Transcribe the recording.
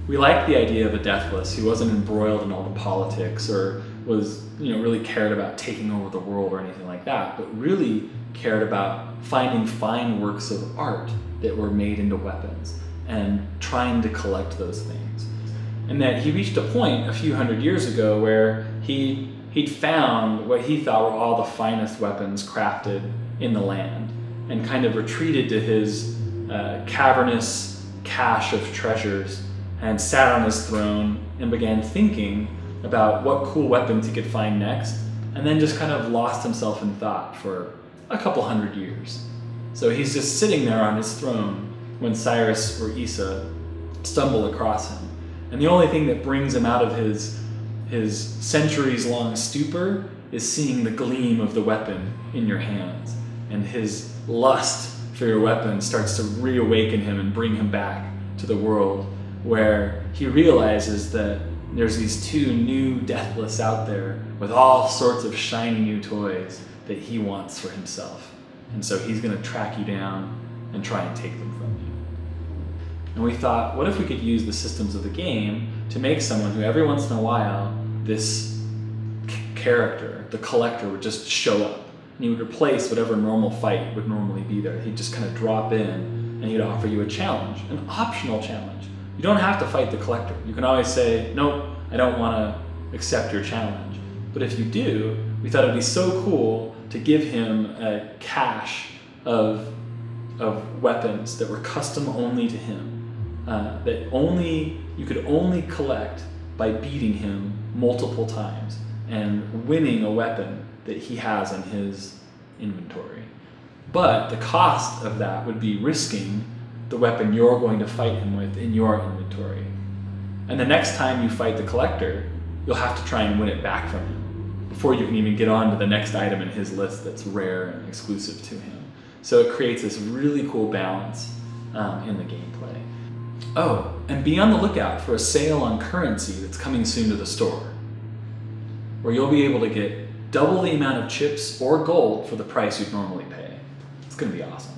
We liked the idea of a deathless who wasn't embroiled in all the politics or was, really cared about taking over the world or anything like that, but really cared about finding fine works of art that were made into weapons and trying to collect those things. And that he reached a point a few hundred years ago where he'd found what he thought were all the finest weapons crafted in the land and kind of retreated to his cavernous cache of treasures and sat on his throne and began thinking about what cool weapons he could find next, and then just kind of lost himself in thought for a couple hundred years. So he's just sitting there on his throne when Siris or Isa stumble across him. And the only thing that brings him out of his centuries-long stupor is seeing the gleam of the weapon in your hands. And his lust for your weapon starts to reawaken him and bring him back to the world where he realizes that there's these two new deathless out there with all sorts of shiny new toys that he wants for himself. And so he's going to track you down and try and take them from you. And we thought, what if we could use the systems of the game to make someone who every once in a while, this character, the collector, would just show up. And he would replace whatever normal fight would normally be there. He'd just kind of drop in and he'd offer you a challenge, an optional challenge. You don't have to fight the collector. You can always say, nope, I don't want to accept your challenge. But if you do, we thought it'd be so cool to give him a cache of weapons that were custom only to him, that you could only collect by beating him multiple times and winning a weapon that he has in his inventory. But the cost of that would be risking the weapon you're going to fight him with in your inventory. And the next time you fight the collector, you'll have to try and win it back from him before you can even get on to the next item in his list that's rare and exclusive to him. So it creates this really cool balance in the gameplay. Oh, and be on the lookout for a sale on currency that's coming soon to the store, where you'll be able to get double the amount of chips or gold for the price you'd normally pay. It's going to be awesome.